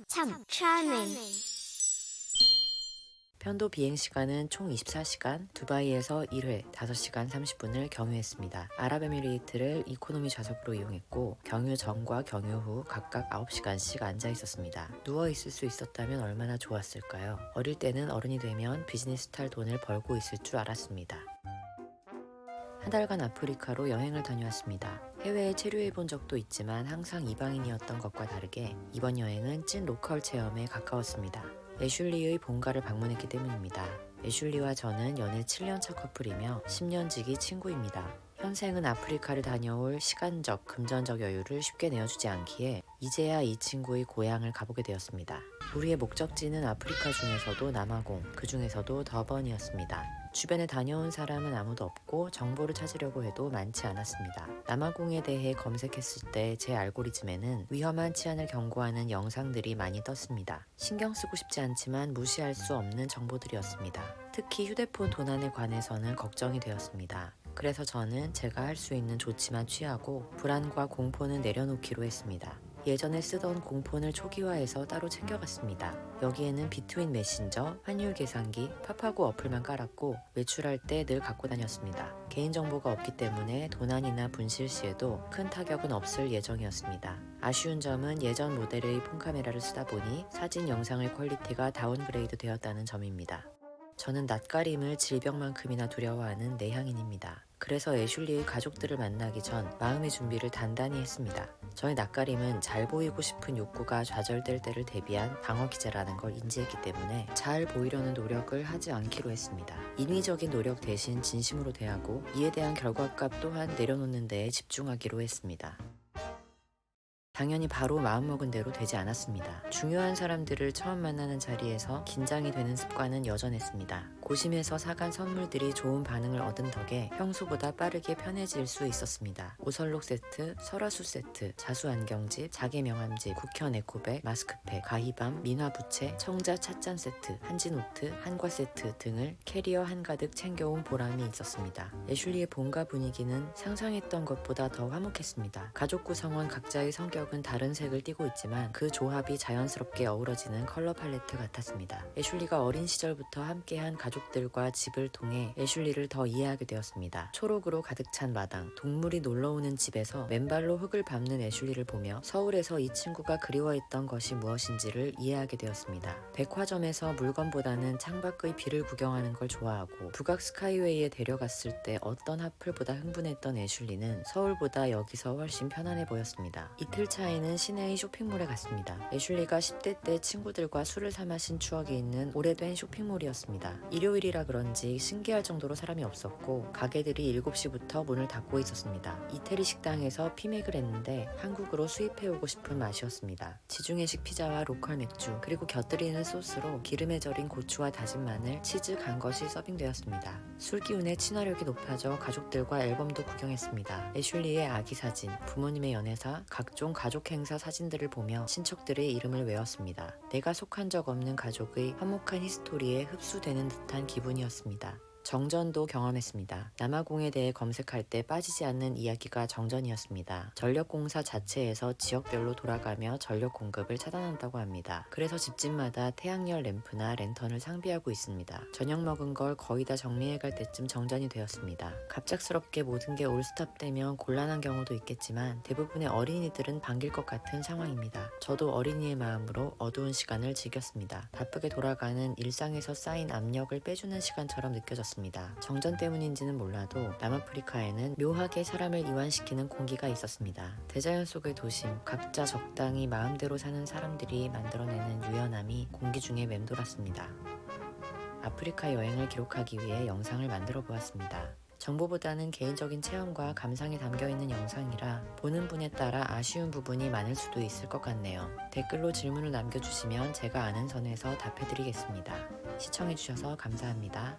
참 charming. 편도 비행시간은 총 24시간, 두바이에서 1회 5시간 30분을 경유했습니다. 아랍에미레이트를 이코노미 좌석으로 이용했고 경유 전과 경유 후 각각 9시간씩 앉아 있었습니다. 누워 있을 수 있었다면 얼마나 좋았을까요? 어릴 때는 어른이 되면 비즈니스 탈 돈을 벌고 있을 줄 알았습니다. 한 달간 아프리카로 여행을 다녀왔습니다. 해외에 체류해 본 적도 있지만 항상 이방인이었던 것과 다르게 이번 여행은 찐 로컬 체험에 가까웠습니다. 애슐리의 본가를 방문했기 때문입니다. 애슐리와 저는 연애 7년차 커플이며 10년지기 친구입니다. 현생은 아프리카를 다녀올 시간적, 금전적 여유를 쉽게 내어주지 않기에 이제야 이 친구의 고향을 가보게 되었습니다. 우리의 목적지는 아프리카 중에서도 남아공, 그 중에서도 더번이었습니다. 주변에 다녀온 사람은 아무도 없고 정보를 찾으려고 해도 많지 않았습니다. 남아공에 대해 검색했을 때 제 알고리즘에는 위험한 치안을 경고하는 영상들이 많이 떴습니다. 신경 쓰고 싶지 않지만 무시할 수 없는 정보들이었습니다. 특히 휴대폰 도난에 관해서는 걱정이 되었습니다. 그래서 저는 제가 할 수 있는 조치만 취하고 불안과 공포는 내려놓기로 했습니다. 예전에 쓰던 공폰을 초기화해서 따로 챙겨갔습니다. 여기에는 비트윈 메신저, 환율 계산기, 파파고 어플만 깔았고 외출할 때 늘 갖고 다녔습니다. 개인정보가 없기 때문에 도난이나 분실 시에도 큰 타격은 없을 예정이었습니다. 아쉬운 점은 예전 모델의 폰카메라를 쓰다 보니 사진 영상의 퀄리티가 다운그레이드 되었다는 점입니다. 저는 낯가림을 질병만큼이나 두려워하는 내향인입니다. 그래서 애슐리의 가족들을 만나기 전 마음의 준비를 단단히 했습니다. 저의 낯가림은 잘 보이고 싶은 욕구가 좌절될 때를 대비한 방어 기제라는 걸 인지했기 때문에 잘 보이려는 노력을 하지 않기로 했습니다. 인위적인 노력 대신 진심으로 대하고 이에 대한 결과값 또한 내려놓는 데에 집중하기로 했습니다. 당연히 바로 마음먹은 대로 되지 않았습니다. 중요한 사람들을 처음 만나는 자리에서 긴장이 되는 습관은 여전했습니다. 고심해서 사간 선물들이 좋은 반응을 얻은 덕에 평소보다 빠르게 편해질 수 있었습니다. 오설록 세트, 설화수 세트, 자수 안경집, 자개 명함집, 국현 에코백, 마스크팩, 가희밤, 민화 부채, 청자 찻잔 세트, 한지노트, 한과 세트 등을 캐리어 한가득 챙겨온 보람이 있었습니다. 애슐리의 본가 분위기는 상상했던 것보다 더 화목했습니다. 가족 구성원 각자의 성격은 다른 색을 띠고 있지만 그 조합이 자연스럽게 어우러지는 컬러 팔레트 같았습니다. 애슐리가 어린 시절부터 함께한 가족들과 집을 통해 애슐리를 더 이해하게 되었습니다. 초록으로 가득 찬 마당, 동물이 놀러오는 집에서 맨발로 흙을 밟는 애슐리를 보며 서울에서 이 친구가 그리워했던 것이 무엇인지를 이해하게 되었습니다. 백화점에서 물건보다는 창밖의 비를 구경하는 걸 좋아하고 북악 스카이웨이에 데려갔을 때 어떤 하플보다 흥분했던 애슐리는 서울보다 여기서 훨씬 편안해 보였습니다. 이틀 차에는 시내의 쇼핑몰에 갔습니다. 애슐리가 10대 때 친구들과 술을 사 마신 추억이 있는 오래된 쇼핑몰이었습니다. 일요일이라 그런지 신기할 정도로 사람이 없었고 가게들이 7시부터 문을 닫고 있었습니다. 이태리 식당에서 피맥을 했는데 한국으로 수입해오고 싶은 맛이었습니다. 지중해식 피자와 로컬 맥주 그리고 곁들이는 소스로 기름에 절인 고추와 다진 마늘, 치즈 간 것이 서빙되었습니다. 술 기운에 친화력이 높아져 가족들과 앨범도 구경했습니다. 애슐리의 아기 사진, 부모님의 연애사, 각종 가족 행사 사진들을 보며 친척들의 이름을 외웠습니다. 내가 속한 적 없는 가족의 화목한 히스토리에 흡수되는 듯한 기분이었습니다. 정전도 경험했습니다. 남아공에 대해 검색할 때 빠지지 않는 이야기가 정전이었습니다. 전력공사 자체에서 지역별로 돌아가며 전력 공급을 차단한다고 합니다. 그래서 집집마다 태양열 램프나 랜턴을 상비하고 있습니다. 저녁 먹은 걸 거의 다 정리해갈 때쯤 정전이 되었습니다. 갑작스럽게 모든 게 올스톱 되면 곤란한 경우도 있겠지만 대부분의 어린이들은 반길 것 같은 상황입니다. 저도 어린이의 마음으로 어두운 시간을 즐겼습니다. 바쁘게 돌아가는 일상에서 쌓인 압력을 빼주는 시간처럼 느껴졌습니다. 정전 때문인지는 몰라도 남아프리카에는 묘하게 사람을 이완시키는 공기가 있었습니다. 대자연 속의 도심, 각자 적당히 마음대로 사는 사람들이 만들어내는 유연함이 공기 중에 맴돌았습니다. 아프리카 여행을 기록하기 위해 영상을 만들어 보았습니다. 정보보다는 개인적인 체험과 감상이 담겨있는 영상이라 보는 분에 따라 아쉬운 부분이 많을 수도 있을 것 같네요. 댓글로 질문을 남겨주시면 제가 아는 선에서 답해드리겠습니다. 시청해주셔서 감사합니다.